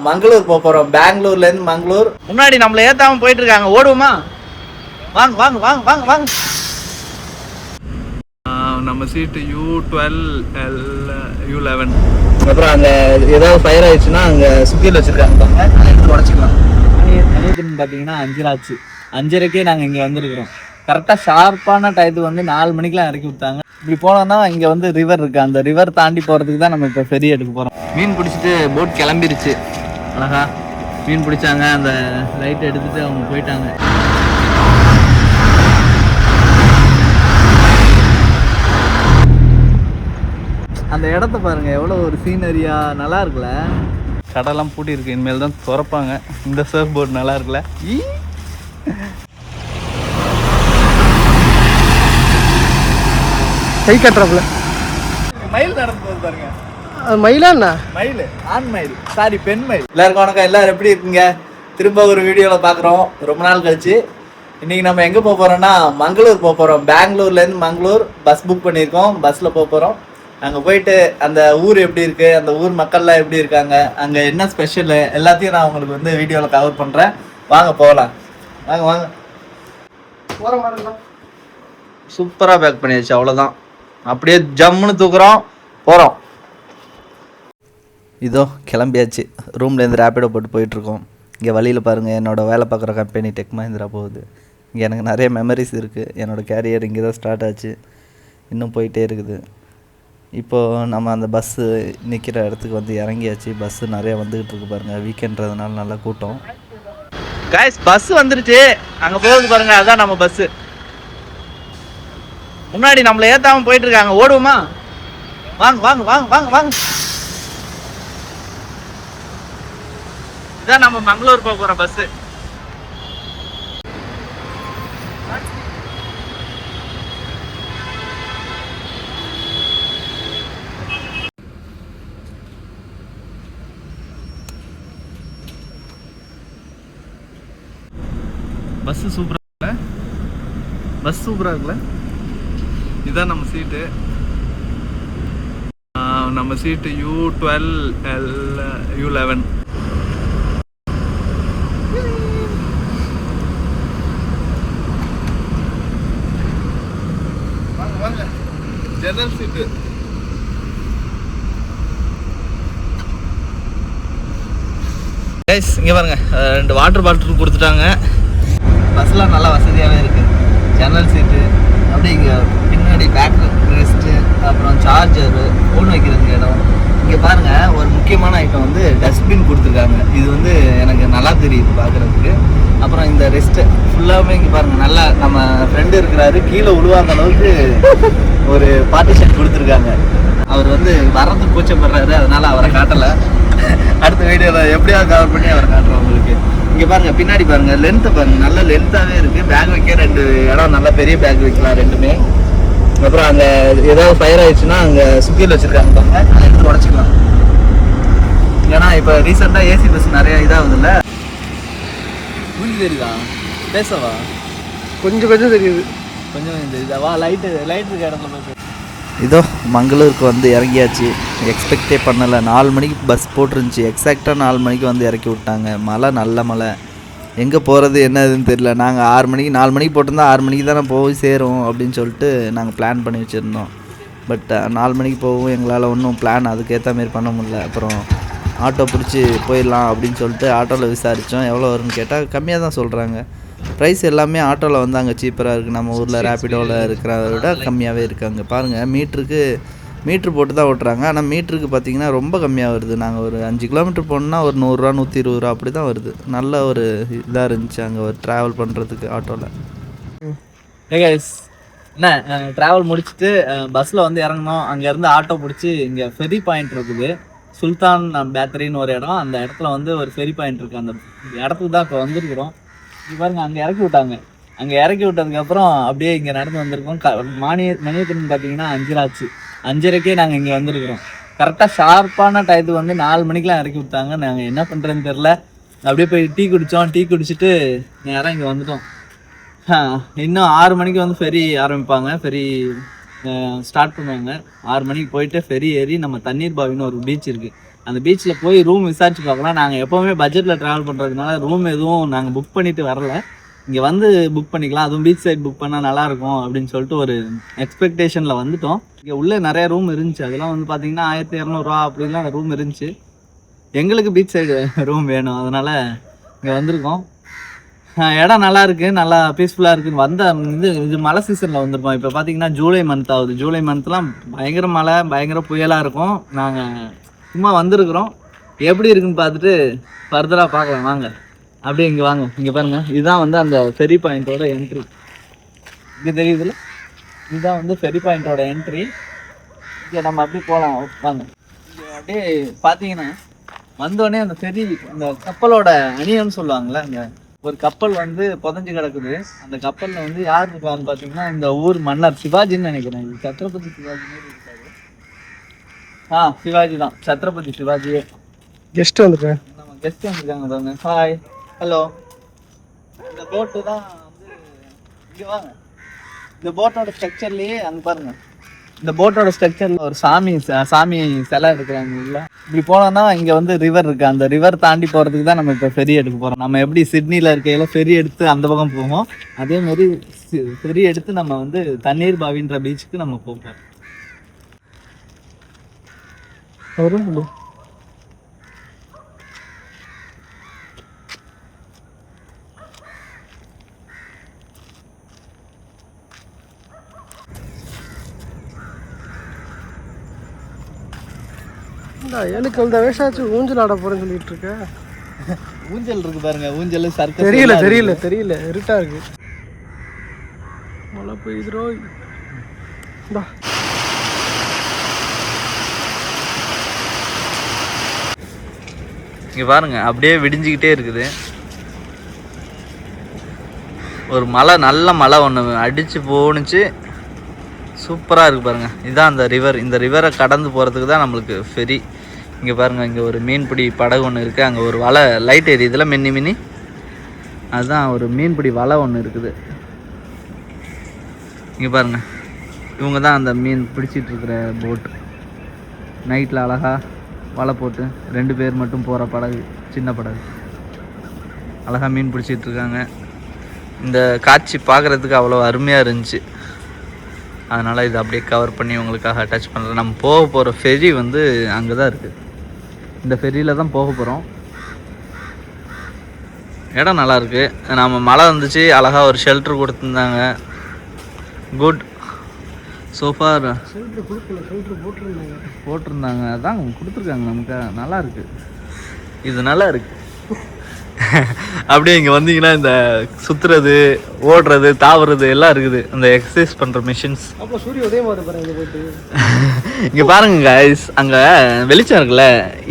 மங்களூர் போறோம். பெங்களூர்ல இருந்து மங்களூர். முன்னாடி நம்மள ஏத்தாம போயிட்டு இருக்காங்க. ஓடுவோமா? வாங்க வாங்க வாங்க வாங்க வாங்க. நம்ம சீட்டு U12 U11. அப்புறம் அங்க ஏதாவது ஃபயர் ஆயிடுச்சுன்னா அங்க சுத்தியில் வச்சிருக்காங்க, எடுத்து உடச்சிக்கலாம். பாத்தீங்கன்னா 5 ஆச்சு. 5:30க்கே நாங்க இங்க வந்திருக்கிறோம். கரெக்டா ஷார்ப்பான டயத்துக்கு வந்து 4 மணிக்கெல்லாம் இறக்கி விட்டாங்க. இப்படி போனோம்னா இங்க வந்து ரிவர் இருக்கு. அந்த ரிவர் தாண்டி போறதுக்கு தான் நம்ம இப்ப ஃபெரி எடுக்க போறோம். மீன் பிடிச்சிட்டு போட் கிளம்பிருச்சு. அழகா மீன் பிடிச்சாங்க. அந்த லைட் எடுத்துட்டு அவங்க போயிட்டாங்க. அந்த இடத்த பாருங்க, எவ்வளோ ஒரு சீனரியா நல்லா இருக்குல்ல. கடலாம் பூட்டி இருக்கு, இனிமேல் தான் திறப்பாங்க. இந்த சர்ஃப் போர்டு நல்லா இருக்குல்ல. கை கட்டுறாப்புல மயில் நடந்து போகுது பாருங்க. அது மயிலா என்ன? மயில், ஆண் மயில், சாரி பெண் மயில். எல்லாருக்கும் வணக்கம். எல்லாரும் எப்படி இருக்கீங்க? திரும்ப ஒரு வீடியோவில் பார்க்குறோம் ரொம்ப நாள் கழிச்சு. இன்னைக்கு நம்ம எங்கே போக போகிறோம்னா மங்களூர் போக போகிறோம். பெங்களூர்லேருந்து மங்களூர் பஸ் புக் பண்ணியிருக்கோம். பஸ்ஸில் போக போகிறோம். அங்கே போயிட்டு அந்த ஊர் எப்படி இருக்குது, அந்த ஊர் மக்கள்லாம் எப்படி இருக்காங்க, அங்கே என்ன ஸ்பெஷலு எல்லாத்தையும் நான் உங்களுக்கு வந்து வீடியோவில் கவர் பண்ணுறேன். வாங்க போகலாம். வாங்க வாங்க. சூப்பராக பேக் பண்ணியாச்சு. அவ்வளோதான், அப்படியே ஜம்முன்னு தூக்குறோம், போகிறோம். இதோ கிளம்பியாச்சு. ரூம்லேருந்து ரேப்பிடோ போட்டு போயிட்டுருக்கோம். இங்கே வழியில் பாருங்கள், என்னோடய வேலை பார்க்குற கம்பெனி டெக் மஹிந்திரா போகுது. இங்கே எனக்கு நிறைய மெமரிஸ் இருக்குது. என்னோடய கேரியர் இங்கே தான் ஸ்டார்ட் ஆச்சு, இன்னும் போயிட்டே இருக்குது. இப்போது நம்ம அந்த பஸ்ஸு நிற்கிற இடத்துக்கு வந்து இறங்கியாச்சு. பஸ்ஸு நிறையா வந்துக்கிட்டு இருக்கு பாருங்கள். வீக்கெண்ட்றதுனால நல்லா கூட்டம். காய்ஸ், பஸ்ஸு வந்துருச்சு. அங்கே போகுது பாருங்கள், அதுதான் நம்ம பஸ்ஸு. முன்னாடி நம்மளை ஏற்றாமல் போயிட்டு இருக்காங்க. ஓடுவோமா? வாங்க வாங்க வாங்க வாங்க வாங்க. இதான் நம்ம மங்களூர் போகிற பஸ்ஸு. பஸ்ஸு சூப்பராக இருக்குல்ல? பஸ் சூப்பராக இருக்குல்ல? இதுதான் நம்ம சீட்டு. நம்ம சீட்டு U12 U11. ஜெனரல் சீட்டு. கைஸ், இங்கே பாருங்க, 2 வாட்டர் பாட்டில் கொடுத்துட்டாங்க. பஸ்லாம் நல்லா வசதியாகவே இருக்குது. ஜெனரல் சீட்டு, அப்படியே இங்கே பின்னாடி பேக் ரெஸ்ட்டு, அப்புறம் சார்ஜரு, ஃபோன் வைக்கிறதுக்கு இடம். இங்கே பாருங்கள், ஒரு முக்கியமான ஐட்டம் வந்து டஸ்ட்பின் கொடுத்துருக்காங்க. இது வந்து எனக்கு நல்லா தெரியுது பார்க்குறதுக்கு. அப்புறம் இந்த ரெஸ்ட்டு ஃபுல்லாகவே இங்கே பாருங்கள், நல்லா நம்ம ஃப்ரெண்டு இருக்கிறாரு, கீழே உழுவாத அளவுக்கு ஒரு பார்ட்டிஷன் கொடுத்துருக்காங்க. அவர் வந்து வர்றதுக்கு கூச்சப்படுறாரு, அதனால் அவரை காட்டலை. அடுத்த வீடியோவில் எப்படியாவது கவர் பண்ணி அவரை காட்டுறோம் உங்களுக்கு. இங்கே பாருங்கள், பின்னாடி பாருங்கள், லென்த்தை பாருங்கள், நல்ல லென்த்தாகவே இருக்குது. பேக் வைக்க 2 இடம், நல்ல பெரிய பேக் வைக்கலாம் ரெண்டுமே. அப்புறம் அங்கே ஏதாவது ஃபயர் ஆயிடுச்சுன்னா அங்கே சுத்தியில் வச்சுருக்காங்க பாருங்க, அதை எடுத்து உடச்சிக்கலாம். ஏன்னா இப்போ ரீசெண்டாக ஏசி பஸ் நிறையா இதாகுதுல்ல. மூஞ்சி தெரியுதா? பேசவா? கொஞ்சம் கொஞ்சம் தெரியுது. கொஞ்சம் கொஞ்சம் தெரியுதா? வா, லைட்டு இருக்க இடத்துல போய். இதோ மங்களூருக்கு வந்து இறங்கியாச்சு. எக்ஸ்பெக்டே பண்ணலை. 4 மணிக்கு பஸ் போட்டிருந்துச்சி. எக்ஸாக்டாக 4 மணிக்கு வந்து இறக்கி விட்டாங்க. மழை, நல்ல மழை. எங்கே போகிறது என்னதுன்னு தெரியல. நாங்கள் 4 மணிக்கு போட்டிருந்தா 6 மணிக்கு தானே போய் சேரும் அப்படின்னு சொல்லிட்டு நாங்கள் பிளான் பண்ணி வச்சுருந்தோம். பட் 4 மணிக்கு போகவும் எங்களால் ஒன்றும் பிளான் அதுக்கேற்ற மாரி பண்ண முடியல. அப்புறம் ஆட்டோ பிடிச்சி போயிடலாம் அப்படின்னு சொல்லிட்டு ஆட்டோவில் விசாரித்தோம். எவ்வளோ வரும்னு கேட்டால் கம்மியாக தான் சொல்கிறாங்க. ப்ரைஸ் எல்லாமே ஆட்டோவில் வந்து அங்கே சீப்பராக இருக்குது. நம்ம ஊரில் ரேப்பிடோவில் இருக்கிறத விட கம்மியாகவே இருக்காங்க. பாருங்கள், மீட்ரு போட்டு தான் ஓட்டுறாங்க. ஆனால் மீட்டருக்கு பார்த்திங்கன்னா ரொம்ப கம்மியாக வருது. நாங்கள் ஒரு 5 கிலோமீட்டர் போனோம்னா ஒரு 100 ரூபா 120 ரூபா அப்படி தான் வருது. நல்ல ஒரு இதாக இருந்துச்சு அங்கே ஒரு ட்ராவல் பண்ணுறதுக்கு ஆட்டோவில். என்ன ட்ராவல் முடிச்சுட்டு பஸ்ஸில் வந்து இறங்கணும். அங்கேருந்து ஆட்டோ பிடிச்சி இங்கே ஃபெரி பாயிண்ட் இருக்குது, சுல்தான் பேக்கரின்னு ஒரு இடம். அந்த இடத்துல வந்து ஒரு ஃபெரி பாயிண்ட் இருக்குது. அந்த இடத்துக்கு தான் இப்போ வந்துருக்குறோம். இது பாருங்க, அங்கே இறக்கி விட்டாங்க. அங்கே இறக்கி விட்டதுக்கப்புறம் அப்படியே இங்கே நடந்து வந்திருக்கோம். மணியத்தின்னு பார்த்தீங்கன்னா 5 ஆச்சு. 5:30க்கே நாங்கள் இங்கே வந்திருக்கிறோம். கரெக்டாக ஷார்ப்பான டயத்துக்கு வந்து 4 மணிக்கெலாம் இறக்கி விட்டாங்க. நாங்கள் என்ன பண்ணுறதுன்னு தெரில. அப்படியே போய் டீ குடித்தோம். டீ குடிச்சிட்டு நேராக இங்கே வந்துட்டோம். இன்னும் 6 மணிக்கு வந்து ஃபெரி ஆரம்பிப்பாங்க. ஃபெரி ஸ்டார்ட் பண்ணுவாங்க. 6 மணிக்கு போயிட்டு ஃபெரி ஏறி நம்ம தண்ணீர் பாவின்னு ஒரு பீச் இருக்குது, அந்த பீச்சில் போய் ரூம் விசாரிச்சு பார்க்கலாம். நாங்கள் எப்போவுமே பட்ஜெட்டில் ட்ராவல் பண்ணுறதுனால ரூம் எதுவும் நாங்கள் புக் பண்ணிட்டு வரல. இங்கே வந்து புக் பண்ணிக்கலாம், அதுவும் பீச் சைட் புக் பண்ணால் நல்லாயிருக்கும் அப்படின்னு சொல்லிட்டு ஒரு எக்ஸ்பெக்டேஷனில் வந்துட்டோம். இங்கே உள்ளே நிறைய ரூம் இருந்துச்சு, அதெல்லாம் வந்து பார்த்தீங்கன்னா 1200 அப்படிலாம் ரூம் இருந்துச்சு. எங்களுக்கு பீச் சைடு ரூம் வேணும், அதனால் இங்கே வந்திருக்கோம். இடம் நல்லா இருக்குது, நல்லா பீஸ்ஃபுல்லாக இருக்குது. வந்த இது மழை சீசனில் வந்திருக்கோம். இப்போ பார்த்தீங்கன்னா ஜூலை மந்த் ஆகுது. ஜூலை மந்த்லாம் பயங்கர மழை, பயங்கர புயலாக இருக்கும். நாங்கள் சும்மா வந்திருக்கிறோம், எப்படி இருக்குன்னு பார்த்துட்டு ஃபர்தராக பார்க்கலாம் வாங்க. அப்படியே இங்கே வாங்க, இங்கே பாருங்கள், இதுதான் வந்து அந்த ஃபெரி பாயிண்ட்டோட என்ட்ரி. இங்கே தெரியுதுல்ல, இதுதான் வந்து ஃபெரி பாயிண்ட்டோட என்ட்ரி. இங்கே நம்ம அப்படியே போகலாம் வாங்க. இங்கே அப்படியே பார்த்தீங்கன்னா வந்தோடனே அந்த ஃபெரி, அந்த கப்பலோட அணியன்னு சொல்லுவாங்கள்ல, அந்த ஒரு கப்பல் வந்து புதஞ்சு கிடக்குது. அந்த கப்பலில் வந்து யார் இருக்கான்னு பார்த்தீங்கன்னா இந்த ஊர் மன்னர் சிவாஜின்னு நினைக்கிறேன். இது சத்ரபதி சிவாஜி மாதிரி இருக்காரு. சிவாஜி தான், சத்ரபதி சிவாஜியே. கெஸ்ட் வந்துருக்கேன், நம்ம கெஸ்ட் வந்துருக்காங்க பாருங்க. Hi, hello. இந்த போட்டு தான் வந்து இங்கே வாங்க, இந்த போட்டோட ஸ்ட்ரக்சர்லேயே அங்கே பாருங்க, இந்த போட்டோட ஸ்ட்ரக்சரில் ஒரு சாமி சிலை இருக்கிறாங்க. இல்லை இப்படி போனோம்னா இங்கே வந்து ரிவர் இருக்குது. அந்த ரிவர் தாண்டி போகிறதுக்கு தான் நம்ம இப்போ ஃபெரி எடுக்க போகிறோம். நம்ம எப்படி சிட்னியில் இருக்கையில ஃபெரி எடுத்து அந்த பக்கம் போவோம், அதேமாரி ஃபெரி எடுத்து நம்ம வந்து தண்ணீர் பாவின்ற பீச்சுக்கு நம்ம போவோம். எனக்கு அந்த வயசாச்சு ஊஞ்சல் ஆட போறேன்னு சொல்லிட்டு இருக்க. ஊஞ்சல் இருக்கு பாருங்க, ஊஞ்சல் சர்க்கஸ். தெரியல இருட்டா இருக்கு. மழை பெய்யுதுரோ. இங்க பாருங்க, அப்படியே விடிஞ்சுக்கிட்டே இருக்குது. ஒரு மழை, நல்ல மழை ஒன்று அடிச்சு போணுச்சு, சூப்பராக இருக்குது பாருங்கள். இதுதான் அந்த ரிவர். இந்த ரிவரை கடந்து போகிறதுக்கு தான் நம்மளுக்கு ஃபெரி. இங்கே பாருங்கள், இங்கே ஒரு மீன்பிடி படகு ஒன்று இருக்குது. அங்கே ஒரு வலை லைட் எரியுதுல, மின்னி அதுதான் ஒரு மீன்பிடி வலை ஒன்று இருக்குது. இங்கே பாருங்கள், இவங்க தான் அந்த மீன் பிடிச்சிட்டு இருக்கிற போட்டு. நைட்டில் அழகாக வலை போட்டு 2 பேர் மட்டும் போகிற படகு, சின்ன படகு. அழகாக மீன் பிடிச்சிட்டு இருக்காங்க. இந்த காட்சி பார்க்குறதுக்கு அவ்வளோ அருமையாக இருந்துச்சு. அதனால் இதை அப்படியே கவர் பண்ணி உங்களுக்காக அட்டாச் பண்ணுறேன். நம்ம போக போகிற ஃபெரி வந்து அங்கே தான் இருக்குது. இந்த ஃபெரியில் தான் போக போகிறோம். இடம் நல்லாயிருக்கு. நம்ம மழை வந்துச்சு, அழகாக ஒரு ஷெல்ட்ரு கொடுத்துருந்தாங்க. Good so far. போட்டிருந்தாங்க, அதான் கொடுத்துருக்காங்க நமக்கு. நல்லா இருக்குது, இது நல்லா இருக்குது. அப்படியே இங்கே வந்தீங்கன்னா இந்த சுற்றுறது, ஓடுறது, தாவுறது எல்லாம் இருக்குது. அந்த எக்ஸசைஸ் பண்ணுற மிஷின்ஸ். இங்கே பாருங்க கைஸ், அங்கே வெளிச்சம் இருக்குல்ல,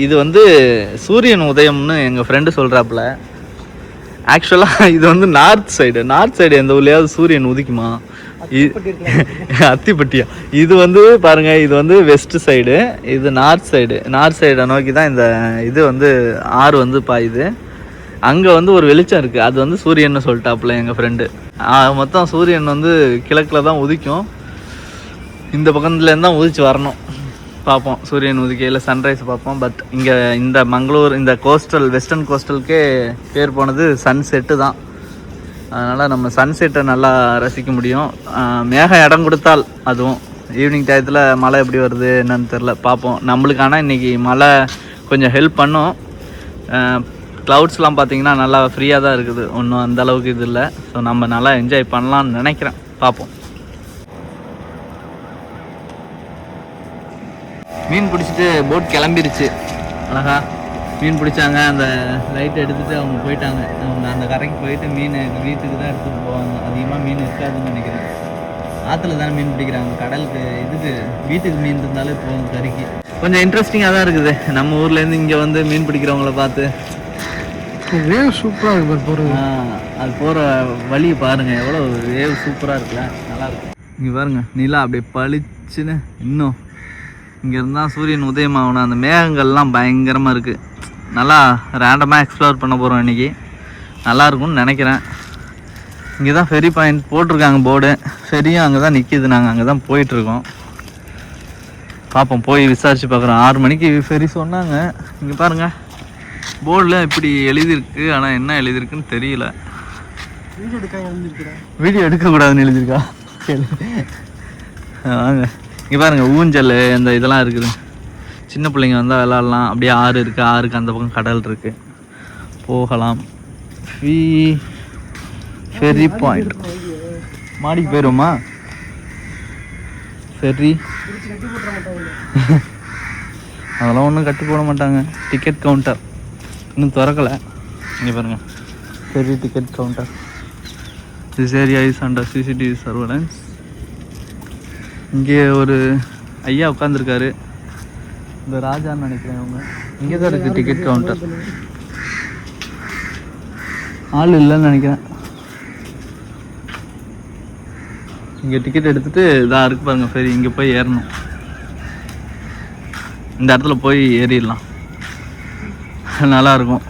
இது வந்து சூரியன் உதயம்னு எங்கள் ஃப்ரெண்டு சொல்கிறாப்புல. ஆக்சுவலாக இது வந்து நார்த் சைடு. எந்த ஊர்லையாவது சூரியன் உதிக்குமா? அத்திப்பட்டியா? இது வந்து பாருங்க, இது வந்து வெஸ்ட் சைடு, இது நார்த் சைடை நோக்கி தான் இந்த இது வந்து ஆறு வந்து பாயுது. அங்கே வந்து ஒரு வெளிச்சம் இருக்குது, அது வந்து சூரியன்னு சொல்லிட்டாப்புல எங்கள் ஃப்ரெண்டு. மொத்தம் சூரியன் வந்து கிழக்கில் தான் உதிக்கும், இந்த பக்கத்துலேருந்து தான் உதிச்சு வரணும். பார்ப்போம் சூரியன் உதிக்கையில் சன்ரைஸ் பார்ப்போம். பட் இங்கே இந்த மங்களூர், இந்த வெஸ்டர்ன் கோஸ்டலுக்கே பேர் போனது சன்செட்டு தான். அதனால் நம்ம சன்செட்டை நல்லா ரசிக்க முடியும். மேகம் இடம் கொடுத்தால், அதுவும் ஈவினிங் டயத்தில் மழை எப்படி வருது என்னன்னு தெரில, பார்ப்போம். நம்மளுக்கு ஆனால் இன்றைக்கி மழை கொஞ்சம் ஹெல்ப் பண்ணும். க்ளவுட்ஸ்லாம் பார்த்திங்கன்னா நல்லா ஃப்ரீயாக தான் இருக்குது, ஒன்றும் அந்தளவுக்கு இது இல்லை. ஸோ நம்ம நல்லா என்ஜாய் பண்ணலான்னு நினைக்கிறேன், பார்ப்போம். மீன் பிடிச்சிட்டு போட் கிளம்பிருச்சு. அழகா மீன் பிடிச்சாங்க, அந்த லைட் எடுத்துகிட்டு அவங்க போயிட்டாங்க. அவங்க அந்த கரைக்கு போயிட்டு மீன் வீட்டுக்கு தான் எடுத்துகிட்டு போவாங்க. அதிகமாக மீன் இருக்காதுன்னு நினைக்கிறேன். ஆற்றுல தானே மீன் பிடிக்கிறாங்க, கடலுக்கு இதுக்கு வீட்டுக்கு மீன் இருந்தாலே போகும் கறிக்கு. கொஞ்சம் இன்ட்ரெஸ்டிங்காக தான் இருக்குது. நம்ம ஊர்லேருந்து இங்கே வந்து மீன் பிடிக்கிறவங்கள பார்த்து வேவ் சூப்பராக இருக்கு போகிறது. அது போகிற வழியை பாருங்கள், எவ்வளோ வேவ் சூப்பராக இருக்குல்ல, நல்லாயிருக்கு. இங்கே பாருங்கள், நிலா அப்படியே பளிச்சுன்னு இன்னும் இங்கே இருந்தால் சூரியன் உதயமாகணும். அந்த மேகங்கள்லாம் பயங்கரமாக இருக்குது. நல்லா ரேண்டமாக எக்ஸ்ப்ளோர் பண்ண போகிறோம் இன்றைக்கி. நல்லாயிருக்கும்னு நினைக்கிறேன். இங்கே தான் ஃபெரி பாயிண்ட் போட்டிருக்காங்க போர்டு. ஃபெரியும் அங்கே தான் நிற்கிது, நாங்கள் அங்கே தான் போயிட்டுருக்கோம். பார்ப்போம், போய் விசாரிச்சு பார்க்குறோம். 6 மணிக்கு ஃபெரி சொன்னாங்க. இங்கே பாருங்கள் போர்டில் இப்படி எழுதியிருக்கு, ஆனால் என்ன எழுதியிருக்குன்னு தெரியல. வீடியோ எடுக்கக்கூடாதுன்னு எழுதியிருக்கா? வாங்க இங்கே பாருங்கள் ஊஞ்சல் இந்த இதெல்லாம் இருக்குது. சின்ன பிள்ளைங்க வந்தால் விளாட்லாம். அப்படியே ஆறு இருக்குது, ஆறுக்கு அந்த பக்கம் கடல் இருக்குது, போகலாம். ஃபெரி பாயிண்ட் மாடிக்கு போயிடுவோமா? ஃபெரி அதெல்லாம் ஒன்றும் கட்டு போட மாட்டாங்க. டிக்கெட் கவுண்டர் இன்னும் திறக்கலை. இங்கே பாருங்கள் ferry ticket counter. This area is under CCTV surveillance. இங்கே ஒரு ஐயா உட்காந்துருக்காரு, இந்த ராஜான்னு நினைக்கிறேன். அவங்க இங்கே தான் இருக்குது டிக்கெட் கவுண்டர். ஆள் இல்லைன்னு நினைக்கிறேன். இங்கே டிக்கெட் எடுத்துகிட்டு இதாக இருக்கு பாருங்கள் ஃபெரி. இங்கே போய் ஏறணும். இந்த இடத்துல போய் ஏறிடலாம், நல்லாயிருக்கும்.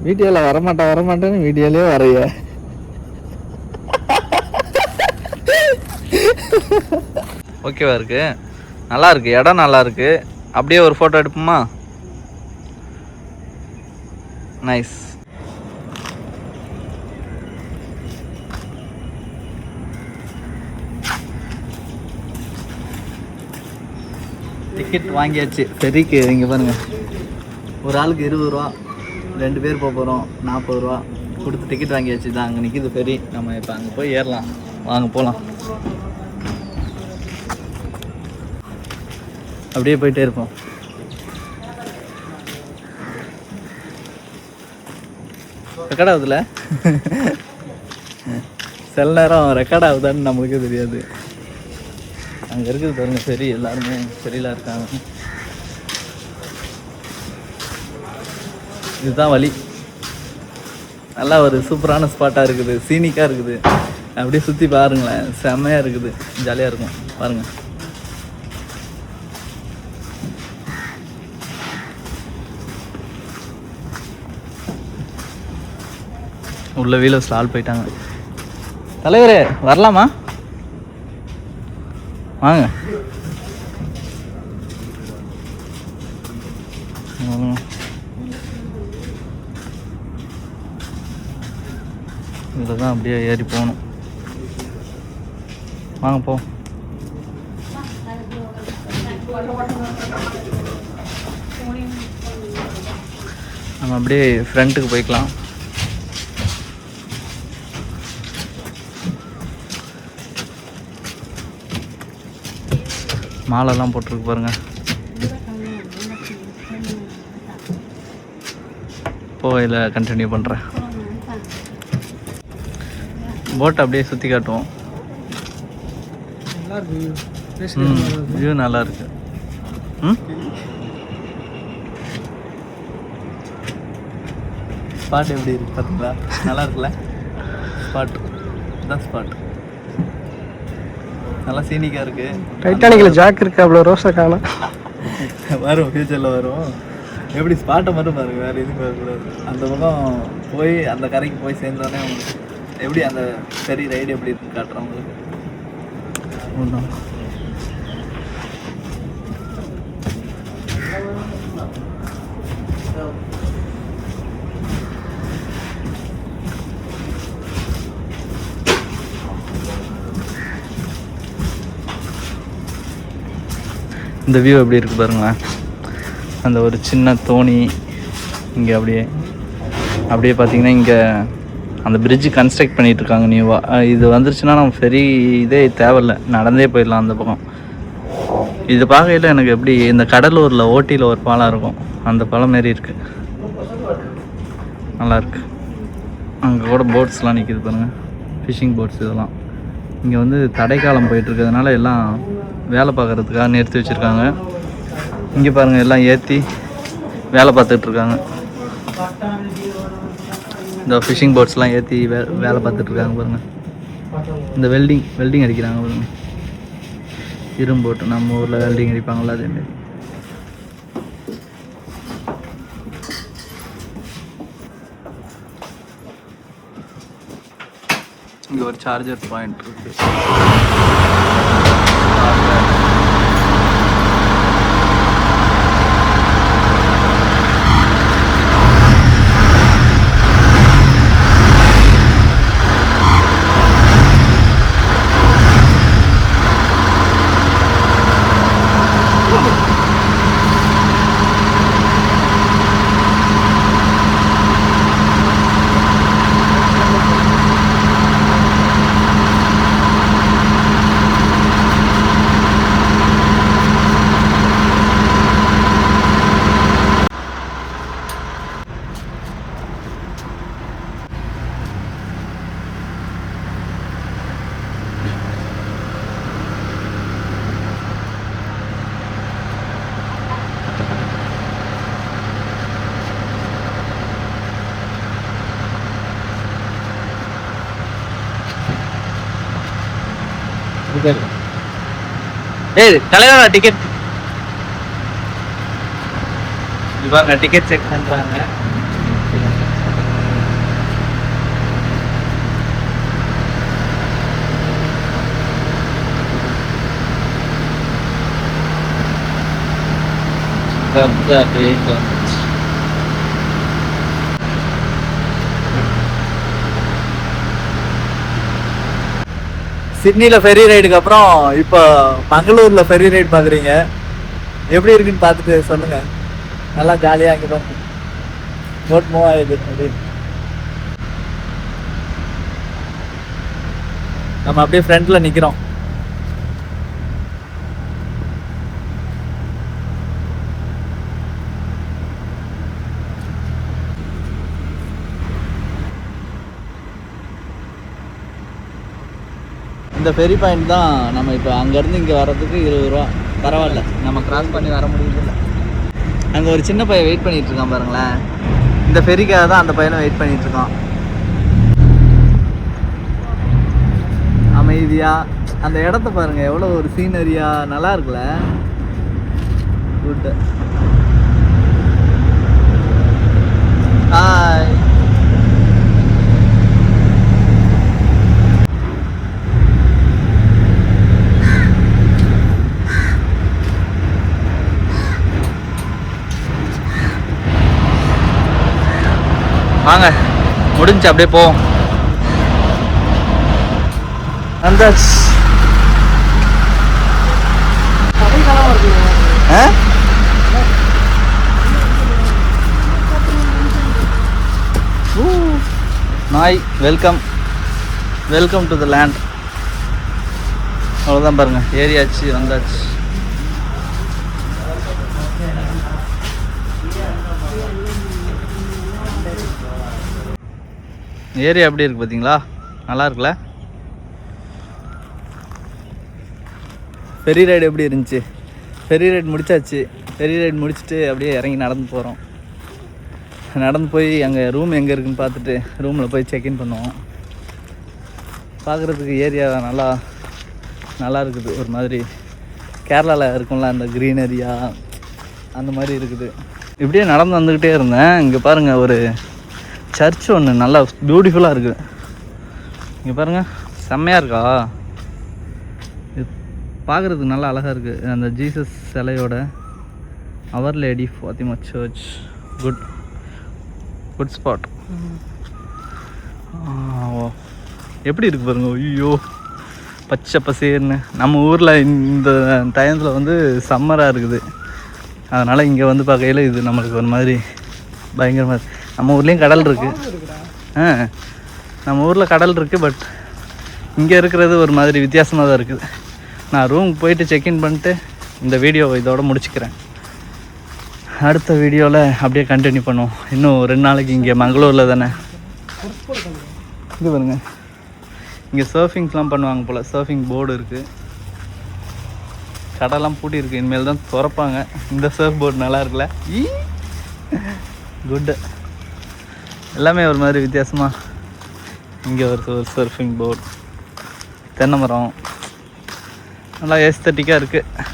வீடியோவில் வரமாட்டேன்னு வீடியோலேயே வரைய. ஓகேவா இருக்கு, நல்லா இருக்கு, இடம் நல்லா இருக்கு. அப்படியே ஒரு ஃபோட்டோ எடுப்போமா? நைஸ். டிக்கெட் வாங்கியாச்சு ஃபெரிக்கு. இங்கே பாருங்கள், ஒரு ஆளுக்கு 20 ரூபா, 2 பேர் போக போகிறோம், 40 ரூபா கொடுத்து டிக்கெட் வாங்கியாச்சு. தான் அங்கே நிற்கிது ஃபெரி. நம்ம இப்போ அங்கே போய் ஏறலாம். வாங்க போகலாம். அப்படியே போயிட்டே இருப்போம். ரெக்கார்ட் ஆகுதுல, சில நேரம் ரெக்கார்ட் ஆகுதான்னு நம்மளுக்கே தெரியாது. அங்கே இருக்குது பாருங்க ஃபெரி. எல்லாருமே ஃபெரியில் இருக்காங்க. இதுதான் வழி. நல்லா ஒரு சூப்பரான ஸ்பாட்டாக இருக்குது, சீனிக்காக இருக்குது. அப்படியே சுற்றி பாருங்களேன், செம்மையாக இருக்குது, ஜாலியாக இருக்கும். பாருங்கள் உள்ள வீலர்ஸில் ஆள் போயிட்டாங்க. தலைவரே வரலாமா? வாங்க. இதில் தான் அப்படியே ஏறி போகணும். வாங்க போ. நம்ம அப்படியே ஃப்ரண்ட்டுக்கு போய்க்கலாம். மாலெல்லாம் போட்டிருக்கு பாருங்க. போகையில் கண்டினியூ பண்ணுறேன். போட் அப்படியே சுற்றி காட்டுவோம். வியூ நல்லா இருக்கு. ஸ்பாட் எப்படி இருக்கு பார்த்தீங்களா? நல்லா இருக்குல்ல ஸ்பாட்? இதுதான் ஸ்பாட். நல்லா சீனிக்காக இருக்கு. டைட்டானிக்கில் ஜாக் இருக்கு, அவ்வளோ ரோஸை காணோம். வரும், ஃபியூச்சரில் வரும். எப்படி ஸ்பாட்டை மட்டும் பாருங்க, வேறு எதுவும் பார்க்கக்கூடாது. அந்த பக்கம் போய் அந்த கரைக்கு போய் சேர்ந்தோடனே உங்களுக்கு எப்படி அந்த சரி ரைடு எப்படி இருக்குன்னு காட்டுறோம் உங்களுக்கு. ஒன்றும் இந்த வியூ எப்படி இருக்குது பாருங்களேன். அந்த ஒரு சின்ன தோணி இங்கே அப்படியே பார்த்தீங்கன்னா இங்கே அந்த பிரிட்ஜு கன்ஸ்ட்ரக்ட் பண்ணிகிட்ருக்காங்க நியூவாக. இது வந்துருச்சுன்னா நம்ம ஃபெரி இதே தேவையில்லை, நடந்தே போயிடலாம் அந்த பக்கம். இது பார்க்கையில் எனக்கு எப்படி இந்த கடலூரில் ஓட்டியில் ஒரு பாலம் இருக்கும், அந்த பாலம் மாரி இருக்குது. நல்லாயிருக்கு. அங்கே கூட போட்ஸ்லாம் நிற்கிது பாருங்கள், ஃபிஷிங் போட்ஸ். இதெல்லாம் இங்கே வந்து தடைக்காலம் போயிட்டுருக்கிறதுனால எல்லாம் வேலை பார்க்குறதுக்காக நிறுத்தி வச்சுருக்காங்க. இங்கே பாருங்கள், எல்லாம் ஏற்றி வேலை பார்த்துட்ருக்காங்க. இந்த ஃபிஷிங் போட்ஸ்லாம் ஏற்றி வேலை பார்த்துட்ருக்காங்க பாருங்கள். இந்த வெல்டிங் அடிக்கிறாங்க பாருங்கள். இரும்பு போட்டு நம்ம ஊரில் வெல்டிங் அடிப்பாங்களா அதேமாரி. இங்கே ஒரு சார்ஜர் பாயிண்ட் இருக்குது. ஏய் தலைவரா டிக்கெட் இவங்க டிக்கெட் செக் பண்றாங்க. சிட்னியில் ஃபெரி ரைடுக்கு அப்புறம் இப்போ மங்களூரில் ஃபெரி ரைடு பார்க்குறீங்க. எப்படி இருக்குன்னு பார்த்துட்டு சொல்லுங்க. நல்லா ஜாலியாக இங்கே தான் போட் மூவ் ஆகுது. அப்படி நம்ம அப்படியே ஃப்ரண்ட்ல நிற்கிறோம். இந்த ஃபெரி பாயிண்ட் தான். நம்ம இப்போ அங்கேருந்து இங்கே வர்றதுக்கு 20 ரூபா. பரவாயில்ல, நம்ம கிராஸ் பண்ணி வர முடியுது. அங்கே ஒரு சின்ன பையன் வெயிட் பண்ணிட்டு இருக்கான் பாருங்களேன். இந்த ஃபெரிக்காக தான் அந்த பையனை வெயிட் பண்ணிட்டு இருக்கான். அமைதியா அந்த இடத்த பாருங்க, எவ்வளோ ஒரு சீனரியா நல்லா இருக்குல்ல. குட். ஹாய். வாங்க, முடிஞ்சு அப்படியே போவோம். வந்தாச்சு. நாய் welcome welcome to the land. அவ்வளோதான் பாருங்க, ஏரியாச்சு வந்தாச்சு. ஏரியா எப்படி இருக்கு பார்த்தீங்களா? நல்லா இருக்குல்ல. ஃபெரி ரைடு எப்படி இருந்துச்சு? ஃபெரி ரைடு முடிச்சாச்சு. ஃபெரி ரைடு முடிச்சுட்டு அப்படியே இறங்கி நடந்து போகிறோம். நடந்து போய் அங்கே ரூம் எங்கே இருக்குன்னு பார்த்துட்டு ரூமில் போய் செக்இன் பண்ணுவோம். பார்க்குறதுக்கு ஏரியா நல்லா இருக்குது. ஒரு மாதிரி கேரளாவில் இருக்கும்ல அந்த க்ரீனரியா அந்த மாதிரி இருக்குது. இப்படியே நடந்து வந்துக்கிட்டே இருந்தேன். இங்கே பாருங்கள், ஒரு சர்ச் ஒன்று நல்லா பியூட்டிஃபுல்லாக இருக்குது. இங்கே பாருங்கள், செம்மையாக இருக்கா. இது பார்க்குறதுக்கு நல்லா அழகாக இருக்குது. அந்த ஜீசஸ் சிலையோட அவர் lady Fatima church. Good spot. எப்படி இருக்குது பாருங்க. ஐயோ, பச்சை பசேர்னு. நம்ம ஊரில் இந்த டைத்தில் வந்து சம்மராக இருக்குது. அதனால் இங்கே வந்து பார்க்கையில் இது நம்மளுக்கு ஒரு மாதிரி பயங்கரமாக. நம்ம ஊர்லேயும் கடல் இருக்குது. நம்ம ஊரில் கடல் இருக்குது. பட் இங்கே இருக்கிறது ஒரு மாதிரி வித்தியாசமாக தான் இருக்குது. நான் ரூமுக்கு போயிட்டு செக்இன் பண்ணிட்டு இந்த வீடியோ இதோட முடிச்சுக்கிறேன். அடுத்த வீடியோவில் அப்படியே கண்டினியூ பண்ணுவோம். இன்னும் 2 நாளைக்கு இங்கே மங்களூரில் தானே. இது பாருங்க, இங்கே சர்ஃபிங்ஸ்லாம் பண்ணுவாங்க போல். சர்ஃபிங் போர்டு இருக்குது. கடைலாம் பூட்டி இருக்குது. இனிமேல் தான் திறப்பாங்க. இந்த சர்ஃப் போர்டு நல்லா இருக்குல்ல. குட்டு. எல்லாமே ஒரு மாதிரி வித்தியாசமாக. இங்கே ஒரு சர்ஃபிங் போர்டு, தென்னை மரம், நல்லா ஏஸ்தட்டிக்காக இருக்குது.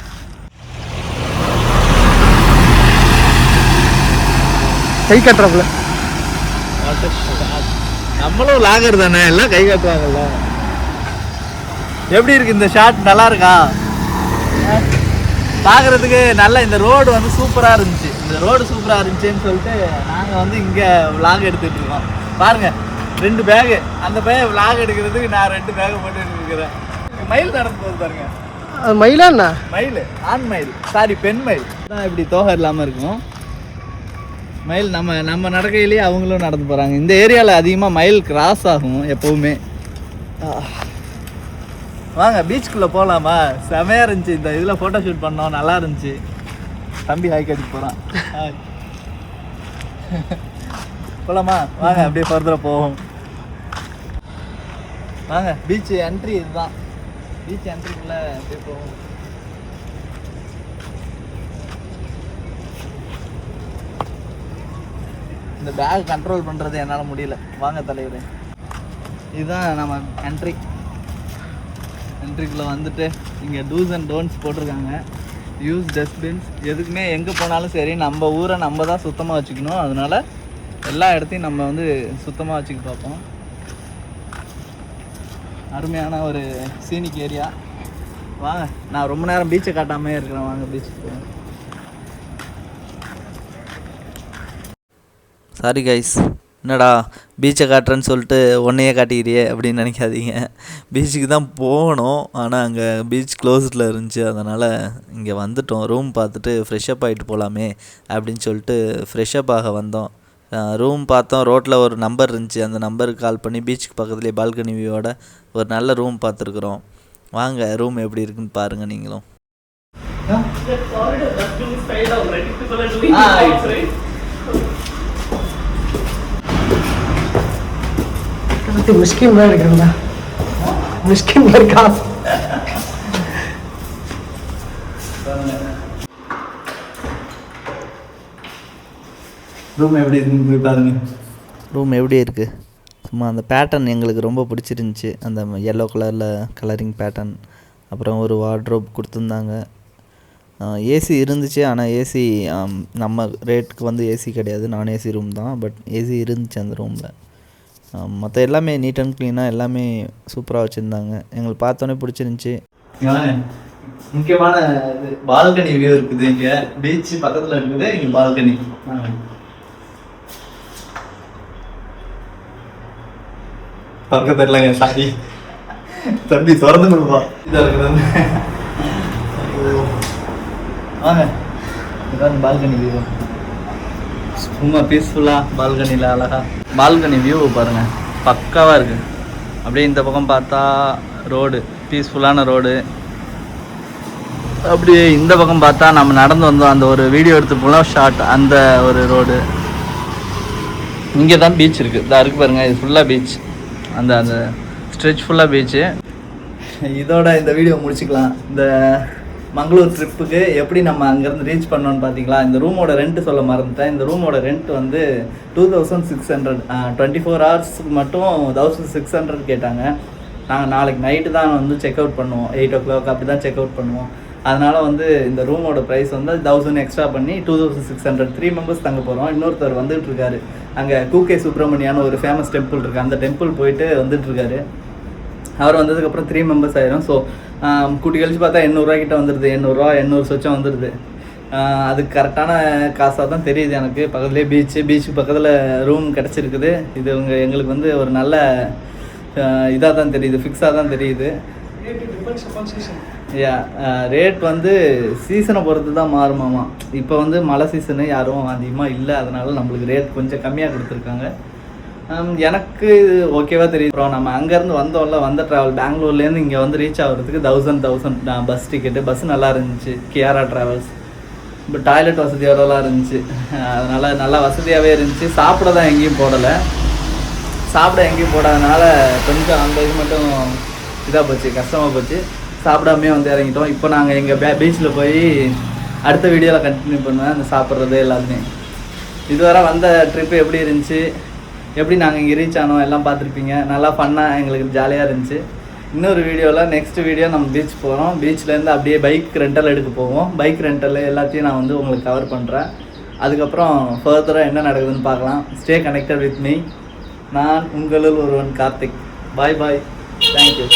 கை காட்டுறாப்புல. நம்மளும் லாகர் தானே, எல்லாம் கை காட்டுவாங்கல்ல. எப்படி இருக்கு இந்த ஷாட்? நல்லா இருக்கா? பார்க்குறதுக்கு நல்லா. இந்த ரோடு வந்து சூப்பராக இருந்துச்சு. இந்த ரோடு சூப்பராக இருந்துச்சுன்னு சொல்லிட்டு நாங்கள் வந்து இங்கே விளாக் எடுத்துகிட்டு இருக்கோம். பாருங்கள், 2 பேகு. அந்த பையன் விளாக் எடுக்கிறதுக்கு நான் 2 பேகு போட்டு இருக்கிறேன். மயில் நடந்து போகுது பாருங்க. அது மயிலா என்ன? மயில், ஆண் மயில், சாரி பெண் மயில் தான். இப்படி தோகை இல்லாமல் இருக்கும் மயில். நம்ம நடக்கையிலேயே அவங்களும் நடந்து போகிறாங்க. இந்த ஏரியாவில் அதிகமாக மயில் கிராஸ் ஆகும் எப்போவுமே. வாங்க பீச்சுக்குள்ளே போகலாமா? செமையாக இருந்துச்சு. இந்த இதில் ஃபோட்டோ ஷூட் பண்ணோம், நல்லா இருந்துச்சு. தம்பி ஹாய் கட்டிக்கு போகிறான். ஹாய். போகலாமா? வாங்க அப்படியே ஃபர்தராக போவோம். வாங்க, பீச் என்ட்ரி இதுதான். பீச் என்ட்ரிக்குள்ளே அப்படியே போவோம். இந்த பேக் கண்ட்ரோல் பண்ணுறது என்னால் முடியல. வாங்க தலைவரே, இதுதான் நம்ம என்ட்ரி. என்ட்ரிக்குள்ளே வந்துட்டு இங்கே டூஸ் அண்ட் டோன்ட்ஸ் போட்டிருக்காங்க. Use dustbins. எதுக்குமே எங்கே போனாலும் சரி நம்ம ஊரை நம்ம தான் சுத்தமாக வச்சுக்கணும். அதனால் எல்லா இடத்தையும் நம்ம வந்து சுத்தமாக வச்சுக்க பார்ப்போம். அருமையான ஒரு சீனிக் ஏரியா. வாங்க, நான் ரொம்ப நேரம் பீச்சை காட்டாமே இருக்கிறேன். வாங்க பீச்சுக்கு போவோம். சாரி கைஸ், என்னடா பீச்சை காட்டுறேன்னு சொல்லிட்டு ஒன்றையே காட்டிக்கிறியே அப்படின்னு நினைக்காதீங்க. பீச்சுக்கு தான் போகணும், ஆனால் அங்கே பீச் க்ளோஸ்டில் இருந்துச்சு. அதனால் இங்கே வந்துட்டோம். ரூம் பார்த்துட்டு ஃப்ரெஷ்அப் ஆகிட்டு போகலாமே அப்படின்னு சொல்லிட்டு ஃப்ரெஷ்அப் ஆக வந்தோம். ரூம் பார்த்தோம். ரோட்டில் ஒரு நம்பர் இருந்துச்சு. அந்த நம்பருக்கு கால் பண்ணி பீச்சுக்கு பக்கத்துலேயே பால்கனி வியூவோட ஒரு நல்ல ரூம் பார்த்துருக்குறோம். வாங்க ரூம் எப்படி இருக்குன்னு பாருங்கள் நீங்களும். மிஸ்கின் மாதிரி இருக்குங்களா? மிஸ்கின் மாதிரி காசு. ரூம் எப்படி இருக்குன்னு பாருங்க. ரூம் எப்படி இருக்குது? சும்மா அந்த பேட்டர்ன் எங்களுக்கு ரொம்ப பிடிச்சிருந்துச்சி. அந்த எல்லோ கலரில் கலரிங் பேட்டர்ன். அப்புறம் ஒரு வார்ட்ரோப் கொடுத்துருந்தாங்க. ஏசி இருந்துச்சு, ஆனால் ஏசி நம்ம ரேட்டுக்கு வந்து ஏசி கிடையாது. நான் ஏசி ரூம் தான், பட் ஏசி இருந்துச்சு அந்த ரூமில். மற்ற எல்லாமே நீட் அண்ட் க்ளீனாக எல்லாமே சூப்பராக வச்சுருந்தாங்க. எங்களுக்கு பார்த்தோன்னே பிடிச்சிருந்துச்சி. முக்கியமான இது பால்கனி வியூ இருக்குது. இங்கே பீச் பக்கத்தில் இருக்குது. இங்கே பால்கனி பக்கத்தில் இல்லைங்க. சாரி தம்பி, திறந்து கொடுப்பா. இதாக இருக்குது. வாங்க, இதான் பால்கனி வியூ. சும்மா பீஸ்ஃபுல்லாக பால்கனியில் அழகா பால்கனி வியூ பாருங்கள், பக்காவாக இருக்குது. அப்படியே இந்த பக்கம் பார்த்தா ரோடு, பீஸ்ஃபுல்லான ரோடு. அப்படியே இந்த பக்கம் பார்த்தா நம்ம நடந்து வந்தோம், அந்த ஒரு வீடியோ எடுத்து போகலாம் ஷார்ட், அந்த ஒரு ரோடு. இங்கே தான் பீச் இருக்குது. இதாக இருக்குது பாருங்கள், இது ஃபுல்லாக பீச். அந்த அந்த ஸ்ட்ரெச் ஃபுல்லாக பீச்சு. இதோட இந்த வீடியோ முடிச்சுக்கலாம். இந்த மங்களூர் ட்ரிப்புக்கு எப்படி நம்ம அங்கேருந்து ரீச் பண்ணோன்னு பார்த்தீங்களா? இந்த ரூமோட ரெண்ட்டு சொல்ல மறந்துட்டேன். இந்த ரூமோட ரெண்ட் வந்து 2600. 24 hours மட்டும் 1600 கேட்டாங்க. நாங்கள் நாளைக்கு நைட்டு தான் வந்து செக் அவுட் பண்ணுவோம். 8 o'clock அப்படி தான் செக் அவுட் பண்ணுவோம். அதனால் வந்து இந்த ரூமோட ப்ரைஸ் வந்து 1000 எக்ஸ்ட்ரா பண்ணி 2600. 3 மெம்பர்ஸ் தங்க போகிறோம். இன்னொருத்தர் வந்துட்டு இருக்காரு. அங்கே கூகே சுப்ரமணியான்னு ஒரு ஃபேமஸ் டெம்பிள் இருக்குது. அந்த டெம்பிள் போயிட்டு வந்துட்டுருக்காரு. அவர் வந்ததுக்கப்புறம் 3 மெம்பர்ஸ் ஆயிரும். ஸோ கூட்டி கழிச்சு பார்த்தா 800 கிட்ட வந்துடுது. 800 சொச்சம் வந்துடுது. அதுக்கு கரெக்டான காசாக தான் தெரியுது எனக்கு. பக்கத்துலேயே பீச்சுக்கு பக்கத்தில் ரூம் கிடச்சிருக்குது. இது எங்களுக்கு வந்து ஒரு நல்ல இதாக தான் தெரியுது, ஃபிக்ஸாக தான் தெரியுது. ரேட் வந்து சீசனை பொறுத்து தான் மாறுமாமா. இப்போ வந்து மழை சீசனு யாரும் அதிகமாக இல்லை, அதனால நம்மளுக்கு ரேட் கொஞ்சம் கம்மியாக கொடுத்துருக்காங்க. எனக்கு இது ஓகேவா தெரியுது. அப்புறம் நம்ம அங்கேருந்து வந்தோம்ல, வந்த ட்ராவல் பெங்களூர்லேருந்து இங்கே வந்து ரீச் ஆகிறதுக்கு 1000 பஸ் டிக்கெட்டு. பஸ் நல்லா இருந்துச்சு, கியாரா ட்ராவல்ஸ். இப்போ டாய்லெட் வசதியோடலாம் இருந்துச்சு. அதனால் நல்லா வசதியாகவே இருந்துச்சு. சாப்பிட தான் எங்கேயும் போடலை. சாப்பிட எங்கேயும் போடாதனால கொஞ்சம் அந்த இது மட்டும் இதாக போச்சு, கஷ்டமாக போச்சு. சாப்பிடாமே வந்து இறங்கிட்டோம். இப்போ நாங்கள் எங்கள் பீச்சில் போய் அடுத்த வீடியோவில் கண்டினியூ பண்ணுவேன், அந்த சாப்பிட்றது எல்லாமே. இதுவரை வந்த ட்ரிப்பு எப்படி இருந்துச்சு, எப்படி நாங்கள் இங்கே ரீச் ஆனோம் எல்லாம் பார்த்துருப்பீங்க. நல்லா ஃபன்னாக எங்களுக்கு ஜாலியாக இருந்துச்சு. இன்னொரு வீடியோவில் நெக்ஸ்ட் வீடியோ நம்ம பீச் போகிறோம். பீச்லேருந்து அப்படியே பைக் ரெண்டல் எடுக்க போவோம். பைக் ரெண்டல் எல்லாத்தையும் நான் வந்து உங்களுக்கு கவர் பண்ணுறேன். அதுக்கப்புறம் ஃபர்தராக என்ன நடக்குதுன்னு பார்க்கலாம். Stay connected with me. நான் உங்களுள் ஒருவன் கார்த்திக். பாய் பாய், தேங்க்யூ.